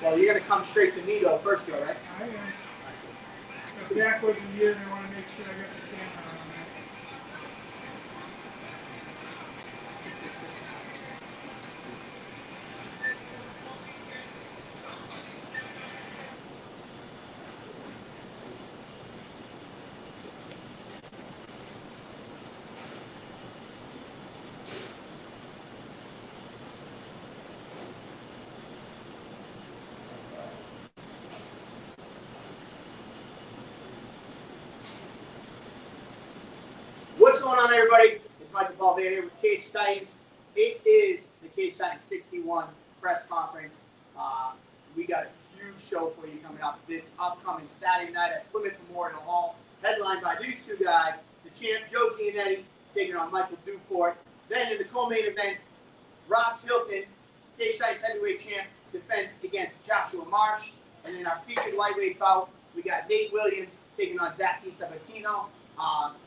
Well, you're going to come straight to me, though, first, Joe, right? I am. But Zach wasn't here, and I want to make sure I got the camera on that. What's going on, everybody? It's Michael Valverde here with Cage Titans. It is the Cage Titans 61 press conference. We got a huge show for you coming up this upcoming Saturday night at Plymouth Memorial Hall, headlined by these two guys, the champ Joe Giannetti taking on Michael Dufort. Then in the co-main event, Ross Hilton, Cage Titans heavyweight champ, defends against Joshua Marsh. And then our featured lightweight bout, we got Nate Williams taking on Zach DiSabatino.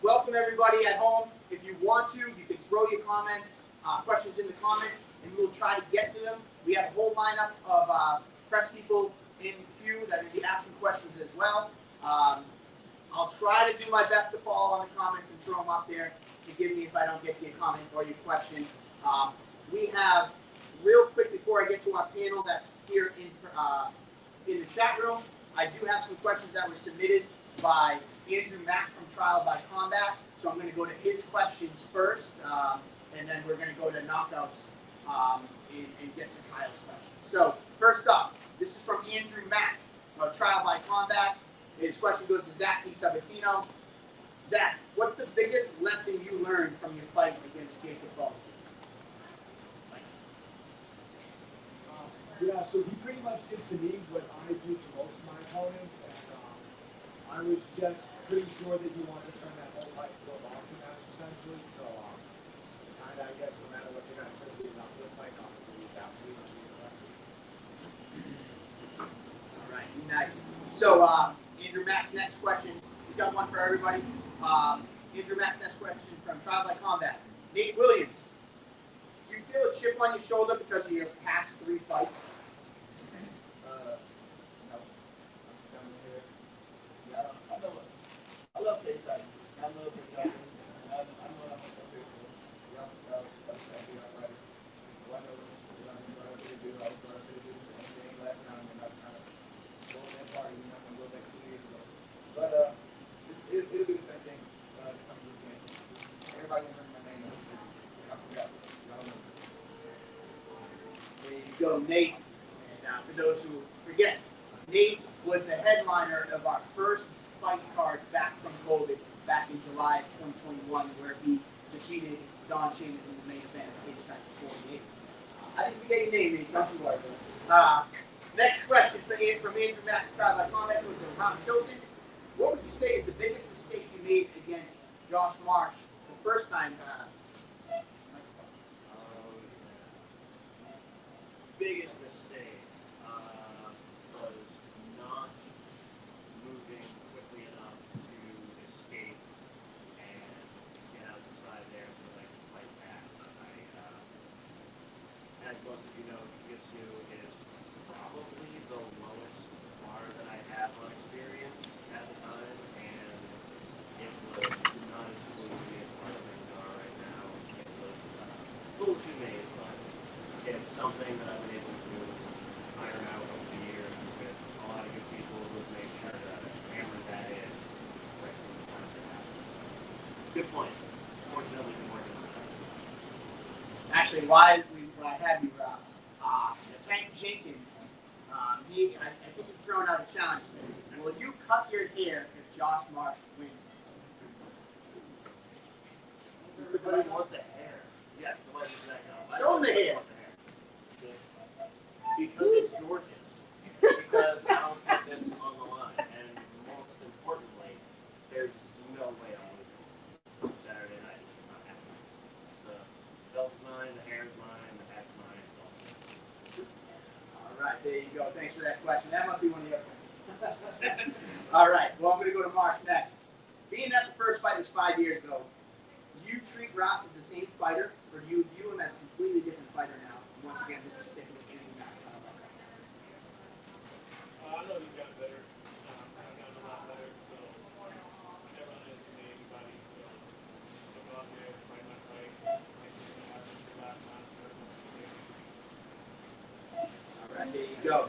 Welcome everybody at home. If you want to, you can throw your comments, questions in the comments, and we'll try to get to them. We have a whole lineup of press people in queue that will be asking questions as well. I'll try to do my best to follow on the comments and throw them up there. Forgive me if I don't get to your comment or your question. We have, real quick before I get to our panel that's here in the chat room, I do have some questions that were submitted by Andrew Mack from Trial by Combat. So I'm going to go to his questions first, and then we're going to go to knockouts and get to Kyle's questions. So first up, this is from Andrew Mack of Trial by Combat. His question goes to Zach DiSabatino. Zach, what's the biggest lesson you learned from your fight against Jacob Bowman? Yeah, so he pretty much did to me what I do to most of my opponents, and I was just pretty sure that he wanted to turn that whole fight into a boxing match, essentially. So, kind of, I guess, no matter what the guy says, he's not going to fight off. That would be All right, nice. So, Andrew Mack's next question, he's got one for everybody. Andrew Mack's next question from Trial by Combat. Nate Williams, do you feel a chip on your shoulder because of your past 3 fights? No. Yeah, I love Cage Titans. I love Cage Titans. I know I'm going to do. Yeah, that's exactly right. I know what to do. I was going to do the same thing last time, and I kind of slowed that party. We're not going to go back 2 years ago. But it'll be the same thing coming to the game. Everybody will remember my name. I forgot. There you go, Nate. And for those who forget, Nate was the headliner of our first fight card back from COVID back in July of 2021, where he defeated Don Chavis in the main event of Cage Titans 48. I didn't forget your name, Nate. Don't you worry. Next question from Andrew Mack, Trial by Combat, goes to Ross Hilton. What would you say is the biggest mistake you made against Josh Marsh the first time? Biggest mistake was not moving quickly enough to escape and get out the side there so that I could fight back. As most of you know, jiu-jitsu is probably the lowest bar that I have on experience at the time, and it was not as fluid as what things are right now. It was a little too many, but it's something that I've been able to iron out over the years with a lot of good people who have made sure that I've hammered that in right from the time that happens. Good point. Fortunately, been working on that. Actually, why I have you, Ross? Frank Jenkins, I think he's throwing out a challenge. And will you cut your hair if Josh Marsh wins? Everybody want the hair. Yes, the way that goes. Show him the hair. Because it's gorgeous. Because I'll put this on the line. And most importantly, there's no way I'm losing Saturday night. It's just not happening. The belt's mine, the hair's mine, the hat's mine, it's all mine. All right, there you go. Thanks for that question. That must be one of your friends. All right, well, I'm going to go to Marsh next. Being that the first fight was 5 years ago, do you treat Ross as the same fighter, or do you view him as a completely different fighter now? And once again, this is sticking with anything that you go.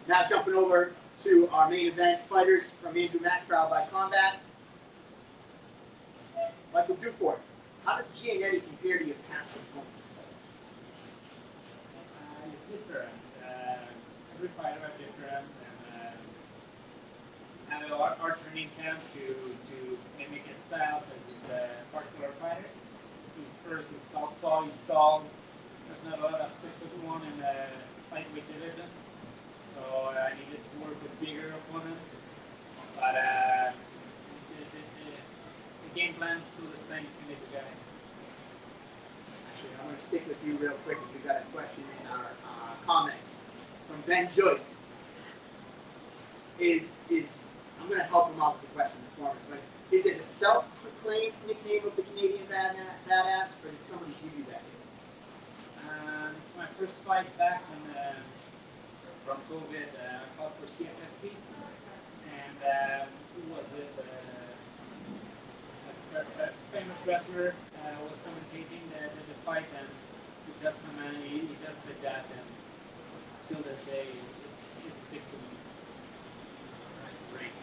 Now jumping over to our main event fighters from Andrew Mack, Trial by Combat. Michael Dufort, how does Giannetti compare to your past opponents? It's different. Every fighter are different, and our training camp to mimic his style because he's a particular fighter. He's first, he's southpaw, he's tall. There's not a lot of 6'1" in the lightweight division, so I needed to work with bigger opponents. But the game plan's still the same to make the guy. Actually, I'm going to stick with you real quick if we got a question in our comments from Ben Joyce. I'm going to help him out with the question for me, but is it a self-proclaimed nickname of the Canadian badass, or did somebody give you that? It's my first fight back from COVID. I fought for CFFC, and who was it? A famous wrestler was commentating the fight, and he just he just said that, and till this day, it sticks to me. Great.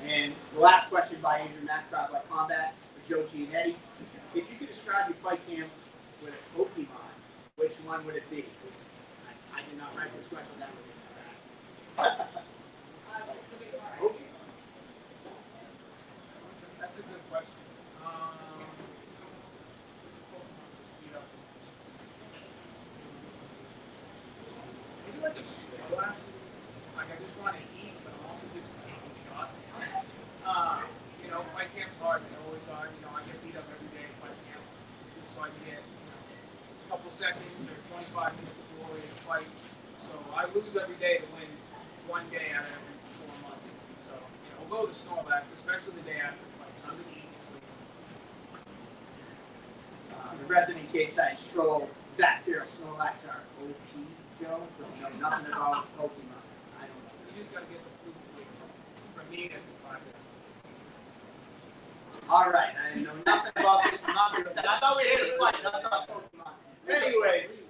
And the last question by Andrew Mack, Trial by Combat, for Joe Giannetti. If you could describe your fight camp with a Pokemon, which one would it be? I did not write this question down. That's a good question. Maybe like a Snorlax. Like I just want to eat, but I'm also just taking shots. Fight camp's hard. They always are. I get beat up every day at fight camp, just so I can get a couple seconds or 25 minutes of glory in a fight. So I lose every day to win one day out of every 4 months. So we'll go with the Snorlax, especially the day after the fight. So I'm just eating and sleeping. The resident case side Stroll, Zach Cyril, Snorlax are OP, Joe. Don't know nothing about Pokemon. I don't know. You just got to get the food flavor. For me, it's 5 minutes. All right, I know nothing about this. I'm not going to I thought we hit a fight. Not about Pokemon. Anyways,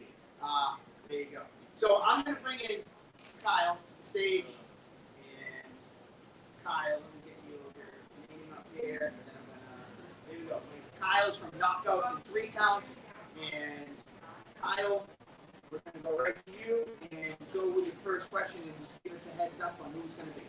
there you go. So I'm going to bring in Kyle to the stage. And Kyle, let me get you over here. Name up here. And then I'm going to, there you go. Kyle's from Knockouts in 3 counts. And Kyle, we're going to go right to you and go with your first question and just give us a heads up on who it's going to be.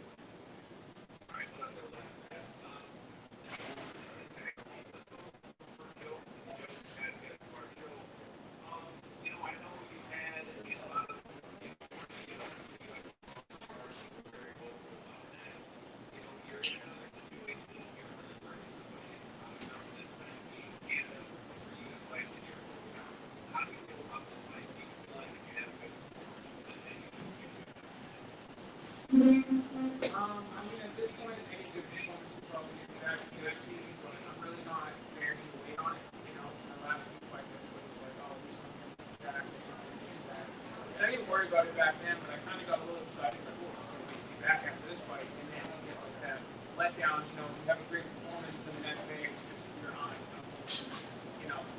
At this point, any good performance will probably get back to UFC, but I'm really not bearing any weight on it. The last few fights, everybody was like, oh, this one's going to be back, this one's going to be back. And I didn't worry about it back then, but I kind of got a little excited, like, oh, I'm going to be back after this fight. And then you get like that letdown, you have a great performance, then the next day it's just you're on.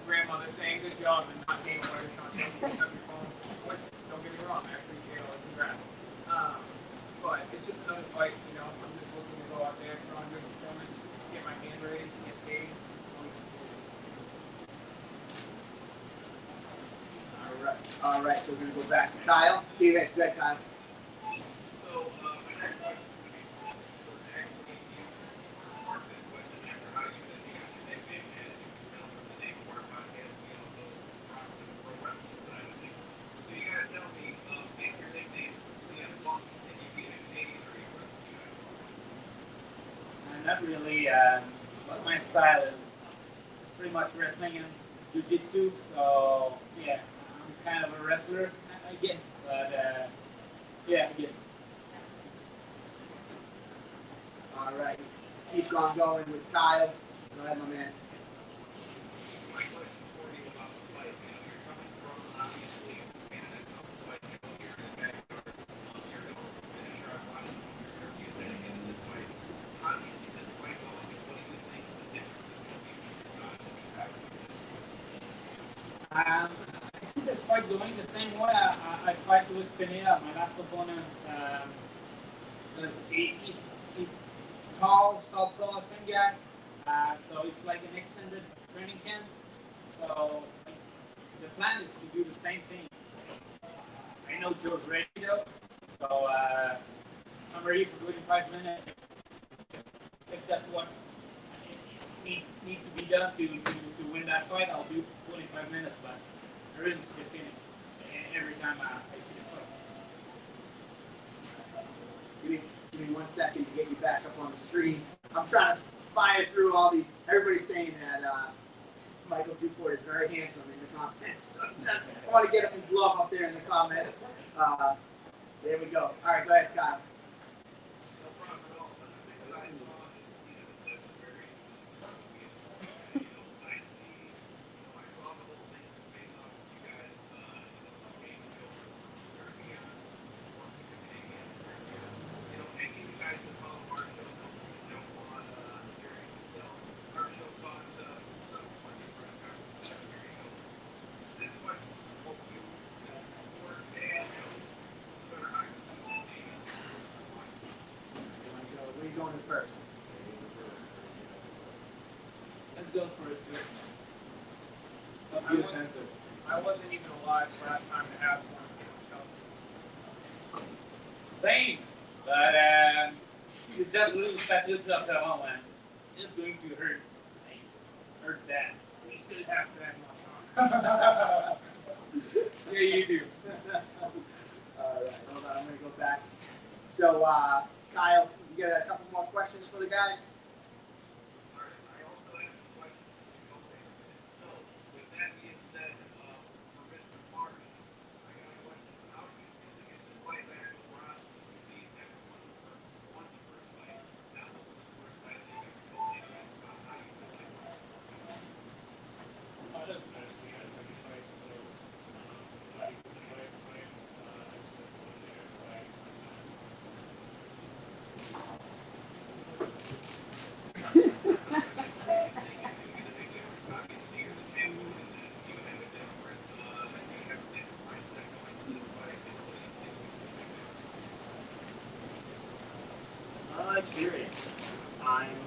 Grandmother saying good job and not getting fighter shot, picking up your phone, which, don't get me wrong, I appreciate all the congrats. But it's just another fight, I'm just looking to go out there, put on a good performance, get my hand raised, get paid. All right, so we're going to go back to Kyle. Go ahead, Kyle. So, my next question would be, actually, you sparked this question after how you said you got your nickname, and you can tell from the name of our podcast, we also rock the pro wrestling side of things. So you gotta tell me, make your nickname CM Punk, and you get a Canadian or your wrestling guy. Not really. But my style is pretty much wrestling and jiu-jitsu. So yeah, I'm kind of a wrestler, I guess. But yeah, I guess. All right. Keep on going with Kyle. Go ahead, my man. My question for you about this fight, you're coming from, obviously, Canada, but you're in the backyard, you're going to finish our fight, you're going to get into this fight. How do you see this fight going, and what do you think the difference is going to be between your style and your tactics? I see this fight going the same way I fight with Pineda, my last opponent. Because he's tall, southpaw, same guy. So it's like an extended training camp. So the plan is to do the same thing. I know Joe's ready though, so I'm ready for 25 minutes. If that's what need to be done to win that fight, I'll do 25 minutes. But I really see the finish every time I see the fight. Give me 1 second to get you back up on the screen. I'm trying to fire through all these. Everybody's saying that Michael Dufort is very handsome in the comments. I want to get him his love up there in the comments. There we go. All right, go ahead, Kyle. Where are you going to first? Let's go first. I wasn't even alive last time to have one skin. Same, but you just lose that little of that one, man. It's going to hurt. Hurt bad. We still have that much on. Yeah, you do. All right, hold on. I'm going to go back. So, Kyle, you got a couple more questions for the guys? Experience. I'm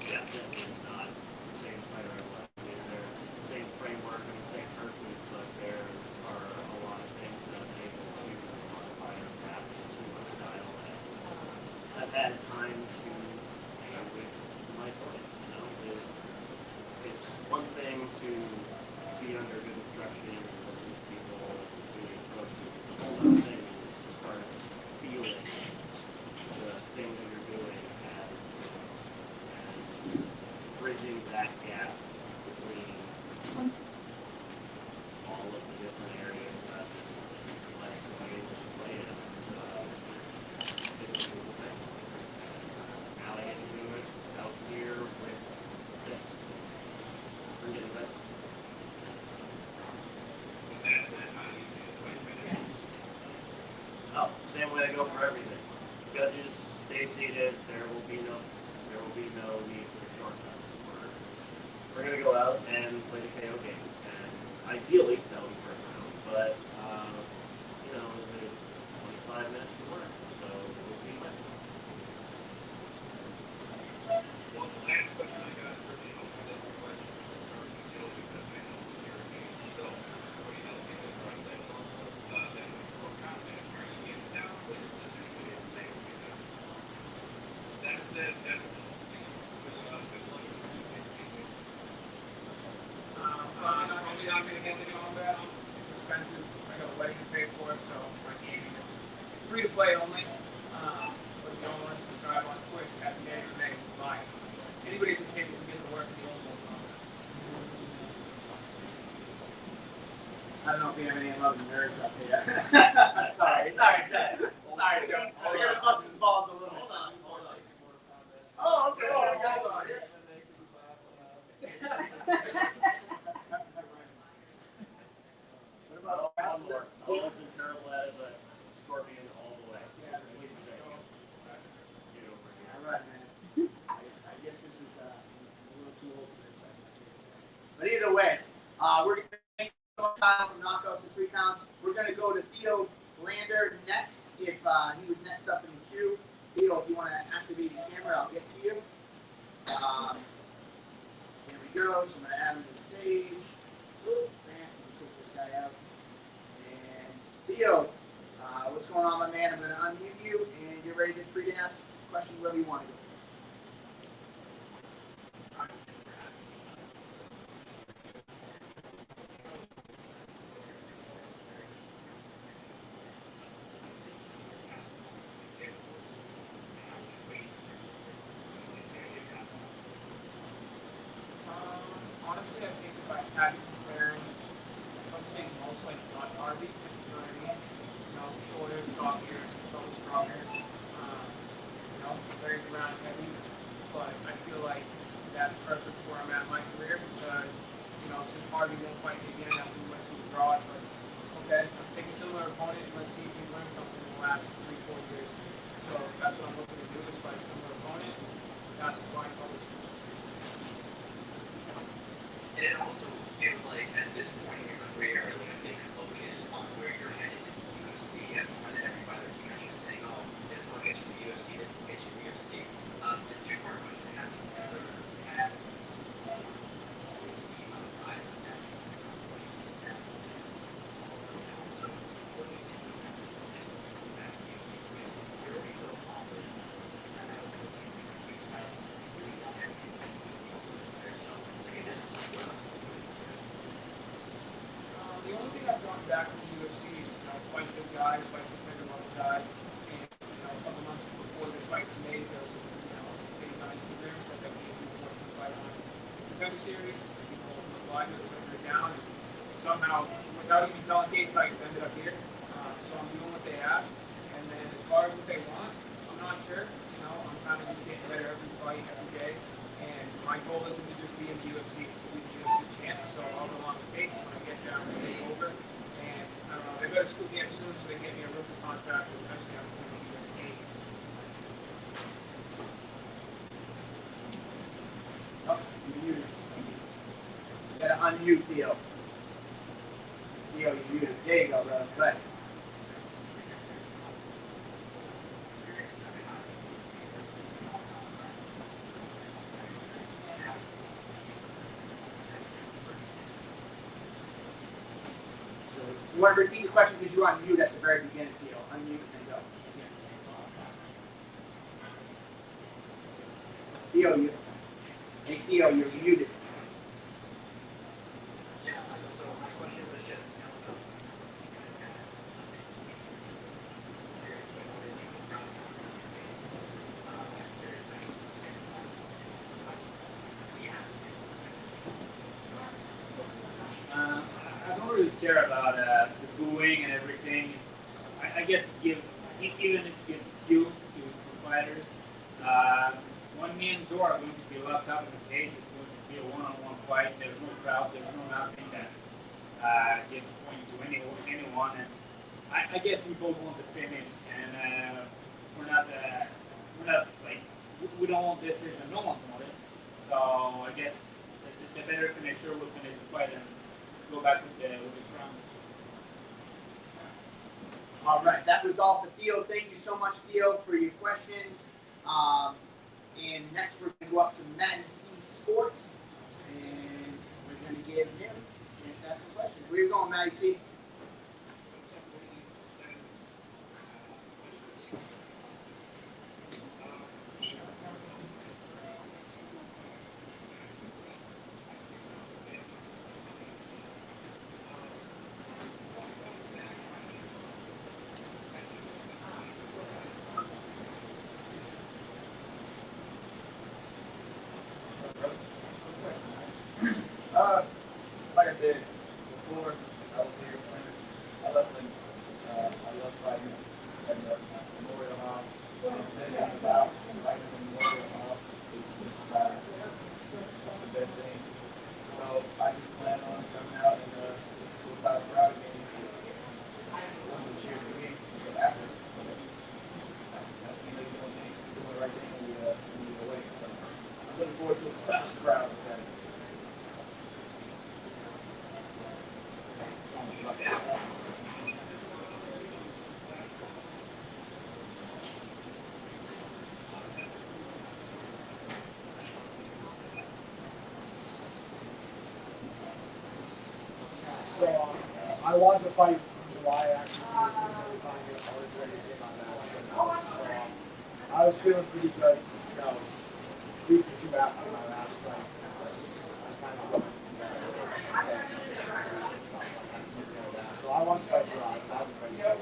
definitely not the same fighter I was. I mean, there's the same framework and the same person, but there are a lot of things that I'm able to modify or adapt to my style. And I've had time to hang out with my opponent. You know, it's one thing to be under good instruction and listen to people do the approach. It's a whole other thing to start feeling the thing that you're doing and bridging that gap between all of the different areas that let the way to play it. It's a beautiful thing. Now I get to do it out here with this. I'm getting better. Oh, same way I go for everything. Judges, stay seated. There will be no need for the score cards. We're gonna go out and play the KO game, and ideally that will be first round. But you know, there's 25 minutes to work, so we'll see when. Well, the last question I got for the open question because I know you're a game still, or you don't think it's right then for content. Are you in town with the same? That says that I'm going to get the combat. It's expensive. I got a wedding to pay for, so my game is free to play only. But if you don't want to subscribe on Quick, happy day or day, bye. Anybody at this table can get to work in the old one. I don't know if we have any 11 nerds up here. Sorry, Joe. We're going to bust his balls a little. Hold on. Oh, okay. Hold on. What about One more. I've always been terrible at it, but Scorpion all the way. Yeah. Please stay. Get over here. All right, man. I guess this is a little too old for this. But either way, we're going to thank Kyle for rounds. We're gonna go to Theo Lander next. If he was next up in the queue, Theo, if you want to activate the camera, I'll get to you. Here we go. So I'm gonna add him to the stage. Whoop, man, let me take this guy out. And Theo, what's going on, my man? I'm gonna unmute you, and you're ready to free to ask questions wherever you want to. Honestly, I think if I had to compare him, I would say most like Rod Harvey. You know what I mean? You know, shorter, stockier, a little stronger. You know, very ground heavy. But I feel like that's perfect for where I'm at in my career because, you know, since Harvey won't fight me again after we went through the draw, it's like, okay, let's take a similar opponent and let's see if we learn something in the last 3-4 years. So that's what I'm looking to do is fight a similar opponent. That's what I'm focused on. And it also feels like at this point in your career, like a big focus on where you're headed is the UFC. And everybody keeps saying, oh, this will get you the UFC, this will get you the UFC. The two-part question has to be ever had the amount of time that the only thing I've gone back to the UFC is, you know, fight good guys, fight the bigger level guys. And, you know, a couple months before this fight was made, there was, you know, big on Instagram, so I got people forced to fight on the Contender Series. People were live and surgery down. And somehow, without even telling Gates how you ended up here. So I'm doing what they asked. And then as far as what they want, I'm not sure. You know, I'm kind of just getting better every fight, every day. And my goal isn't to just be in the UFC, it's to be the UFC champ. So however long it takes, when I get down and take over. And I don't know, they better scoop me up soon so they get me a rookie contract and eventually I'm going to be a Canadian. Oh, you're muted. You gotta unmute Theo. Theo, you're muted. There you go, brother. Go ahead. So, you want to repeat the question because you were on mute at the very beginning, Theo. Unmute and go. Theo, hey Theo, you're muted. yeah, so my question was just, I don't really care about the booing and everything. I guess even if you give fuels to fighters, when me and Dora are going to be locked up in the cage, it's going to be a one-on-one fight. There's no crowd, there's no nothing that gets pointed to anyone. And I guess we both want to finish, and we're not like we don't want this and no one's want it. So I guess the better to make sure we'll finish the fight and go back with the crown. All right, that was all for Theo. Thank you so much, Theo, for your questions. And next, we're going to go up to Matty C Sports, and we're going to give him a chance to ask some questions. Where are you going, Matty C? Like I said before, I was here playing. I love playing. I love fighting at the Memorial Hall. The best thing about fighting at the Memorial Hall is the silence. That's the best thing. So I just plan on coming out and just to a solid crowd again. Those are cheers for me. So after, that's the making one thing, doing the right thing when we away. So I'm looking forward to a solid crowd on Saturday. I wanted to fight in July actually this week and finally get hard ready to get my match. So I was feeling pretty good, you know, a week or two after my last fight. I was kind of going, so I want to fight July, so I was ready to go.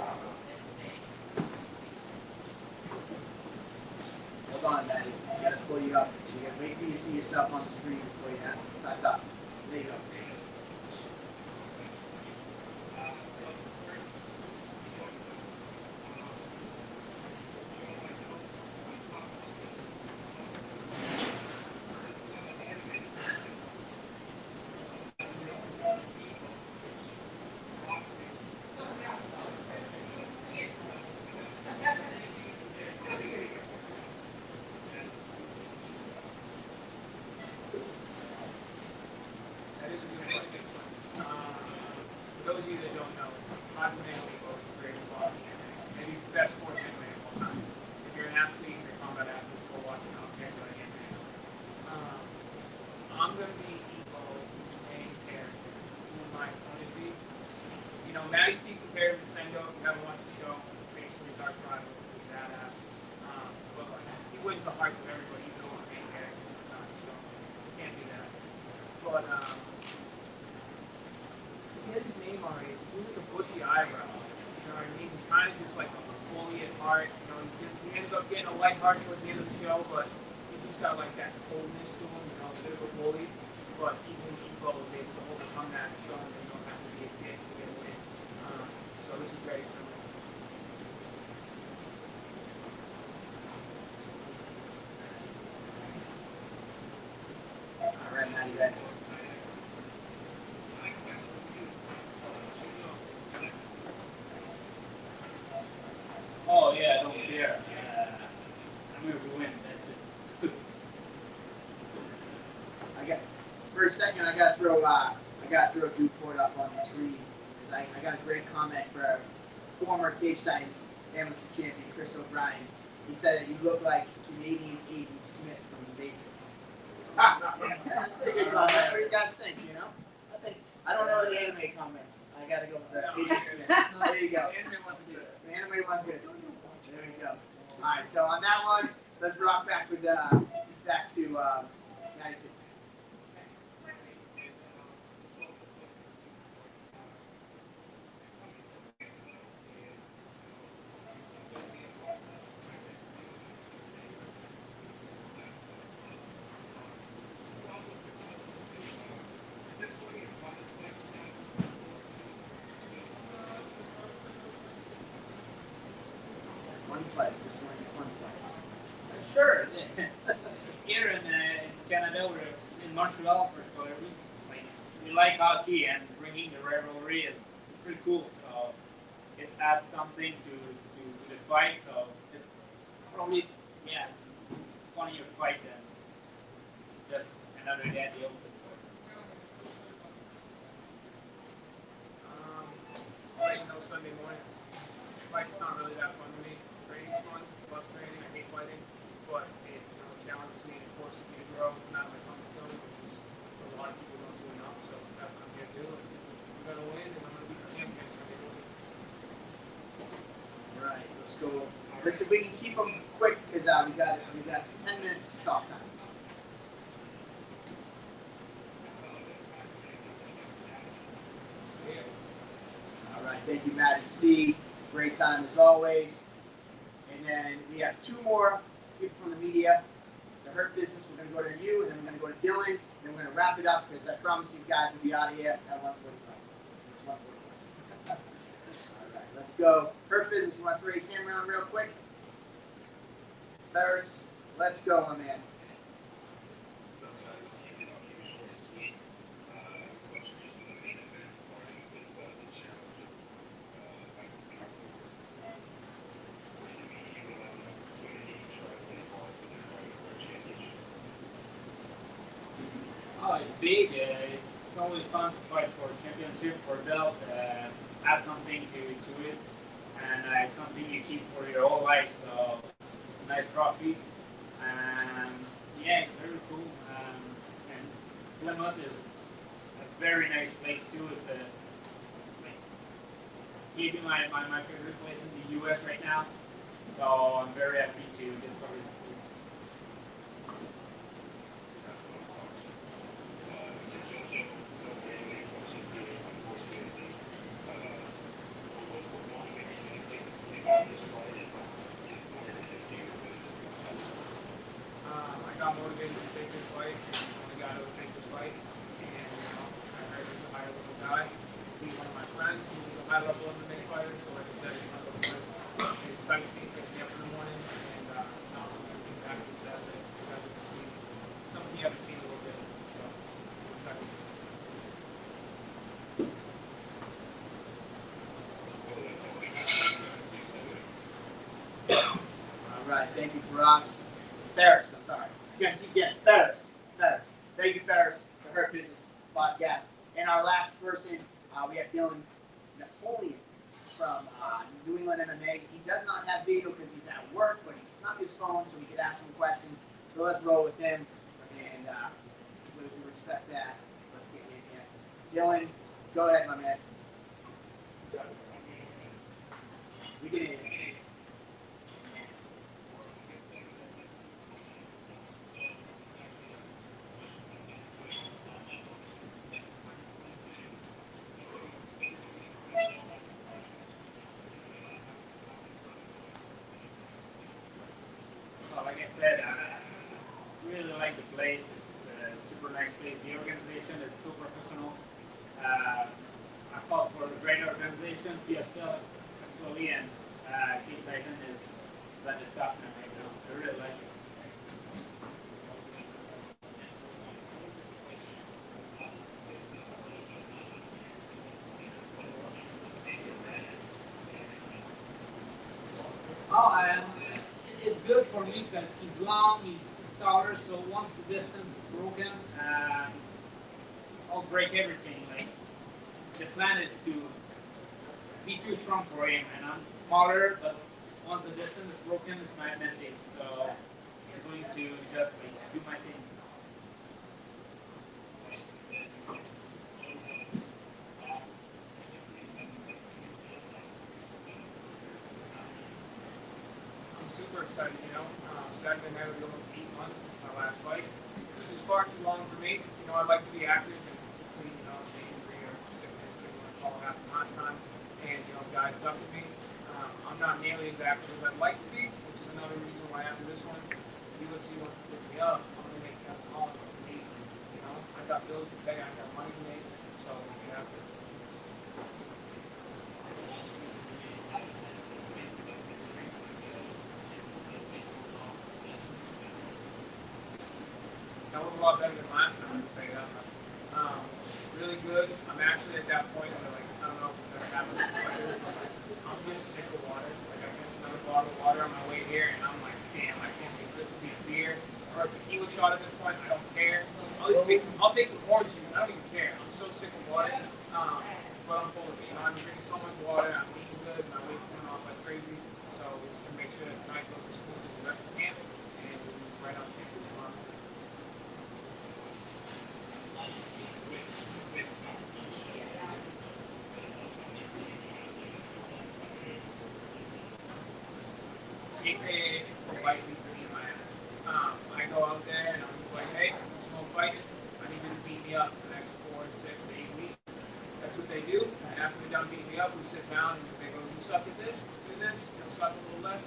Hold on, Maddie. I gotta pull you up. You gotta wait till you see yourself on the screen before you ask. Start up. There you go. That is a good one. For those of you that don't know, Hodgman Amiibo is the greatest boxing anime. Maybe the best sports anime of all time. If you're an athlete, you're a combat athlete, go watch it. I don't care about anime. I'm going to be Evo, the main character. Who am I going to be? You know, Matty C compared to Sengo. If you haven't watched the show, basically his arch rival. He's badass. But like, he wins the hearts of everybody, even though the main character sometimes. So, can't do that. But, he had his name already. It's really the bushy eyebrows. You know what I mean? He's kind of just like a bully at heart. You know, he ends up getting a light heart towards the end of the show, but he's just got like that coldness to him. You know, a bit of a bully. But even Evo is able to overcome that and show him that you don't have to be a kid to get a win. So this is very similar. All right, Maddie, ready? Oh yeah, I don't care. I'm here to win. That's it. I got for a second. I gotta throw Duke Ford up on the screen. I got a great comment for former Cage Titans amateur champion Chris O'Brien. He said that you look like Canadian Aiden Smith from The Matrix. Yes. That's a good comment. What do you guys think? You know, I don't know the anime comments. I gotta go with the Aiden Smith. There you go. The anime one's good. The anime one's good. There we go. All right, so on that one, let's rock back with back to 96. One fight, just one fight. Sure. Here in Canada, we're in Montreal particularly. Like, we like hockey, and bringing the rivalry is pretty cool. So it adds something to the fight. So it's probably funnier fight than just another day at the office. Like no Sunday morning. Fight's not really that fun to me. Training's fun. Love training. I hate fighting. But it challenges me and forces me to grow out of my comfort zone, which is what a lot of people don't do enough. So that's what I'm here to do. I'm going to win, and I'm going to be the champion Sunday morning. All right, let's go. Let's see if we can keep them quick because we got 10 minutes stop time. All right, thank you, Maddie C. Great time as always. And then we have two more people from the media. The Hurt Business, we're going to go to you, and then we're going to go to Dylan, and then we're going to wrap it up because I promise these guys will be out of here at 1:45. It's 1:45. All right, let's go. Hurt Business, you want to throw your camera on real quick? Ferris, let's go, my man. Oh, it's big. It's always fun to fight for a championship, for a belt, add something to it, and it's something you keep for your whole life. So it's a nice trophy, and yeah, it's very cool. And Plymouth is a very nice place too. It's a like maybe my favorite place in the US right now. So I'm very happy to discover this place. I got motivated to take this fight. I only got to take this fight. And I heard he's a high level guy. He's one of my friends. He's a high level MMA fighter. So like I said, he's one of those guys. It excites me. Picks me up in the morning. And I'm going to be back to Saturday. You guys will see something you haven't seen in a little bit. So I'm excited. All right, thank you for us. Ferris, I'm sorry. You gotta keep getting Ferris. Ferris. Thank you, Ferris, for Hurt Business Podcast. And our last person, we have Dylan Napoleon from New England MMA. He does not have video because he's at work, but he snuck his phone so we could ask him questions. So let's roll with him, and we respect that. Let's get in here. Dylan, go ahead, my man. We can hear you. Well, like I said, I really like the place. It's a super nice place. The organization is so professional. I fought for a great organization, PSL, actually, and Cage Titan is at the top now right now. I really like it. It's good for me because he's long, he's taller, so once the distance is broken, I'll break everything. Like, the plan is to be too strong for him, and I'm smaller, but once the distance is broken, it's my advantage. So I'm going to just like do my thing. I'm super excited, you know. Saturday night will be almost 8 months since my last fight, which is far too long for me. You know, I like to be active and between, you know, the injury or sickness, whatever you want to call it, happened last time. And, you know, guys stuck with me. I'm not nearly as active as I'd like to be, which is another reason why after this one, UFC wants to pick me up. I'm going to make Kevin Holland look amazing. You know, I got bills to pay, I got money to make, so we have to. That was a lot better than last time, I can tell you that much. Really good. I'm actually at that point where, like, I don't know if it's going to happen, but I'm just sick of water. Like, I finished another bottle of water on my way here, and I'm like, damn, I can't think this will be a beer or a tequila shot at this point. I don't care. I'll take some orange juice. I don't even care. I'm so sick of water. But I'm full of it. You know, I'm drinking so much water. I'm eating good. My weight's coming off like crazy. So we're just going to make sure that tonight goes as smooth as the rest of the camp, and we'll be right on champion tomorrow. AKA it's the white meat in my ass. I go out there and I'm just like, hey, there's no fighting. I need you to beat me up for the next 4, 6, 8 weeks. That's what they do. And after they're done beating me up, we sit down and they go, you suck at this, do this, you'll suck a little less.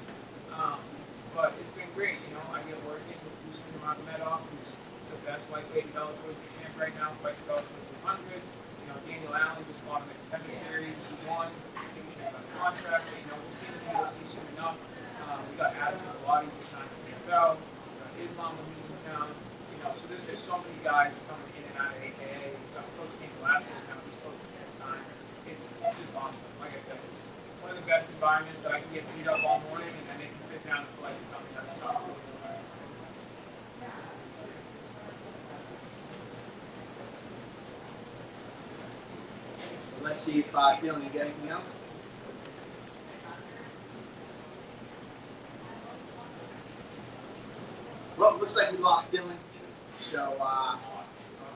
But it's been great, you know. I get working with Usman Nurmagomedov, who's the best lightweight in Bellator's champ right now, fighting Bellator 200. You know, Daniel Allen just fought in the Contender Series, he won. I think he's got a contract. You know, we'll see the UFC soon enough. We got Adam Pilati who's signed to the NFL. We got Islam when he's in town. You know, so there's just so many guys coming in and out of AKA. We've got Coach King Velasquez kind of East Coast at the time. It's just awesome. Like I said, it's one of the best environments that I can get beat up all morning and then they can sit down and feel like they're coming out of soccer. So let's see if Dylan, you got anything else? Well, it looks like we lost Dylan. So,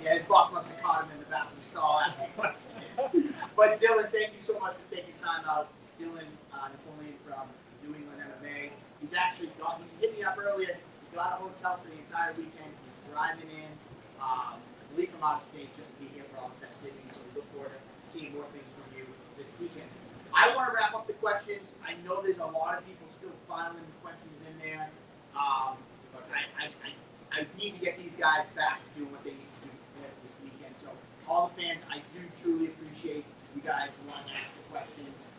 yeah, his boss must have caught him in the bathroom stall asking questions. But But Dylan, thank you so much for taking time out. Dylan Napoleon from New England MMA. He hit me up earlier. He got a hotel for the entire weekend. He's driving in, I believe from out of state, just to be here for all the festivities. So we look forward to seeing more things from you this weekend. I want to wrap up the questions. I know there's a lot of people still filing questions in there. I need to get these guys back to doing what they need to do this weekend. So all the fans, I do truly appreciate you guys wanting to ask the questions.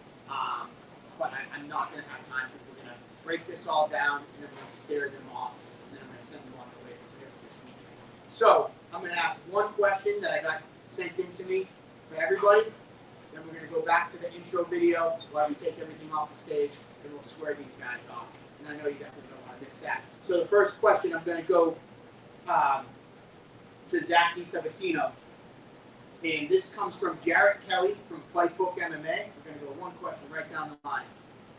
But I'm not going to have time because we're going to break this all down and then we're going to stare them off and then I'm going to send them on their way to prepare for this weekend. So I'm going to ask one question that I got sent in to me for everybody. Then we're going to go back to the intro video while we take everything off the stage and we'll square these guys off. And I know you definitely don't want to miss that. So the first question, I'm going to go to Zach DiSabatino. And this comes from Jarrett Kelly from Fightbook MMA. We're going to go one question right down the line.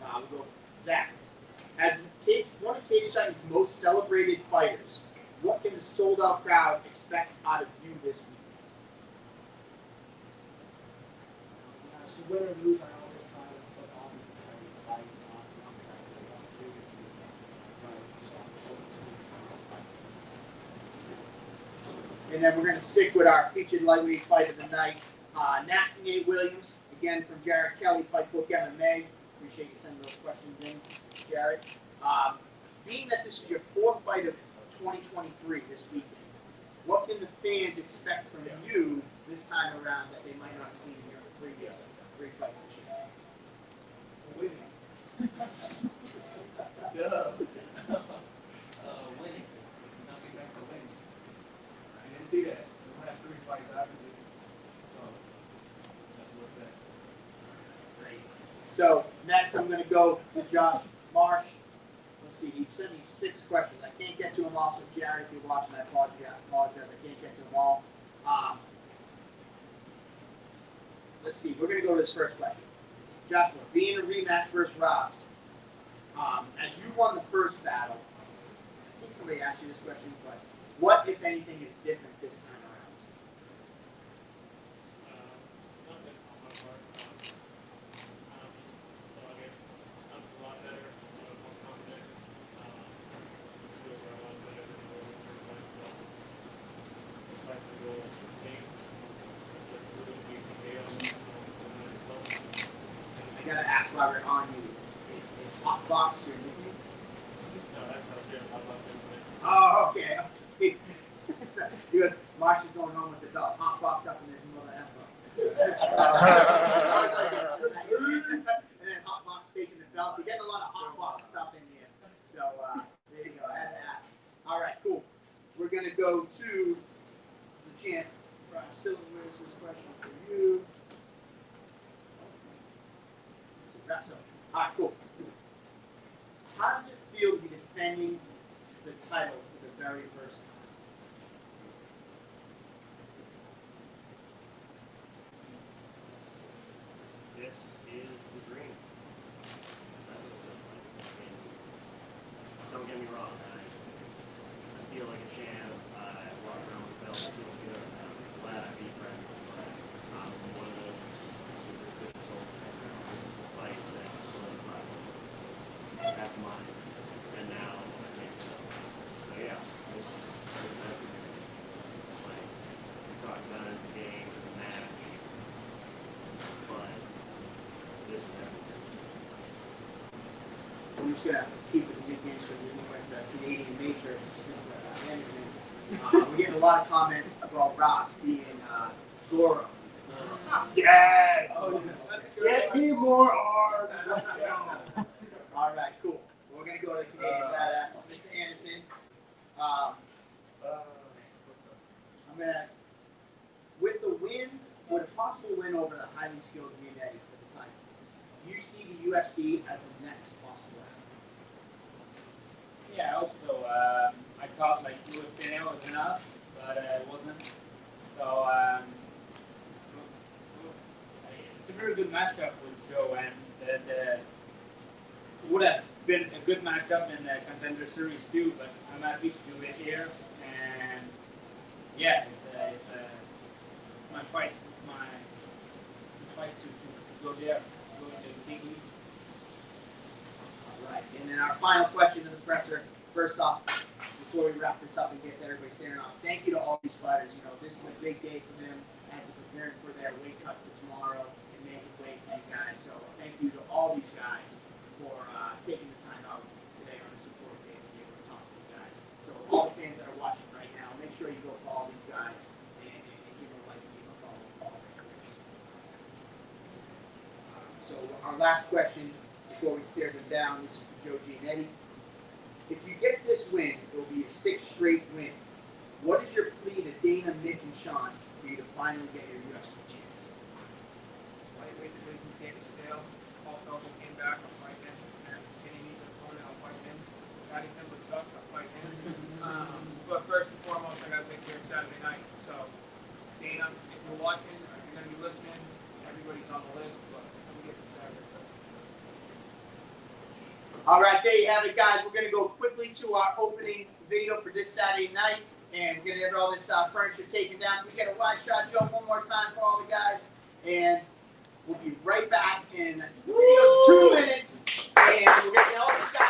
We'll go Zach. As one of Cage Titans' most celebrated fighters, what can the sold-out crowd expect out of you this weekend? So win or lose, I always try to put on the same fight. I'm trying to agree with you. So I'm sure the team can fight. And then we're going to stick with our featured lightweight fight of the night. Nasty Nate Williams, again from Jarrett Kelly, Fightbook MMA. Appreciate you sending those questions in, Jarrett. Being that this is your fourth fight of 2023 this weekend, what can the fans expect from you this time around that they might not have seen in your previous three fights this year? Winning. Duh. Winning. Nothing back to winning. I didn't see that. We have 3 fights, obviously. So, that's what's that. Great. So next I'm going to go to Josh Marsh. Let's see, he sent me 6 questions. I can't get to them all, so Jared, if you're watching, I apologize. I can't get to them all. Let's see, we're going to go to this first question. Joshua, being a rematch versus Ross, as you won the first battle, I think somebody asked you this question, but what, if anything, is different this time around? Nothing on my part. So I guess I'm a lot better, more confident. Just feel a lot better than the first time. So it's like the goal is the same. Just really be TKO. I got to ask while we're on you, is Hot Box your nickname? No, that's not good. I'm not good. Oh, okay. So, he goes, Marsh is going home with the dog. Hot Box up in this mother and then Hot Box taking the belt. You're getting a lot of Hot Box stuff in here. So, there you go. I had to ask. All right, cool. We're going to go to the champ. Brian Silver, where's this question for you? So, all right, cool. How does it feel to be defending the title for the very first time? This is the dream. That was the plan. And don't get me wrong, I feel like a champ. I walk around with the belt, feel good. I'm glad I beat Brad. I'm one of the superstitious old this is the fight that solidified. That's mine. And now I think so. So yeah, this is everything. Like we talked about it as a game, as a match. But this is everything. I'm just going to keep it in nicknames because we're going with the Canadian Matrix, Mr. Anderson. We're getting a lot of comments about Ross being Goro. Yes! Oh, that's a good Get one. me more arms. Let's go. All right, cool. We're going to go to the Canadian Badass, Mr. Anderson. I'm going to, with the win, with a possible win over the highly skilled Giannetti for the title, you see the UFC as the next possible outcome. Yeah, I hope so. I thought like USPNA was enough, but it wasn't. So it's a very good matchup with Joe, and it would have been a good matchup in the Contender Series too. But I'm happy to do it here, and yeah, it's my fight. It's my fight to go there, go in the big leagues. All right, and then our final question to the presser. First off, before we wrap this up and get to everybody staring off, thank you to all these fighters. You know, this is a big day for them as they're preparing for their weight cut for tomorrow and making weight for you guys. So thank you to all these guys for taking the time out today on this important day to be able to talk to you guys. So all the fans that are watching right now, make sure you go follow these guys and give them a like and give them a follow all their careers. So our last question before we stare them down is for Joe Giannetti. If you get this win, it will be your 6th straight win. What is your plea to Dana, Mick, and Sean for you to finally get your UFC chance? Lightweight division's game is stale. Paul Felder came back, I'll fight him. And Kenny needs an opponent, I'll fight him. Patty Pimblett sucks, I'll fight him. But first and foremost, I gotta take care of Saturday night. So, Dana, if you're watching, or if you're gonna be listening, everybody's on the list, but I'm getting Saturday first. All right, there you have it, guys. We're going to go quickly to our opening video for this Saturday night, and we're going to have all this furniture taken down. Can we get a wide shot, Joe, one more time for all the guys? And we'll be right back in the video's 2 minutes, and we're going to get all these guys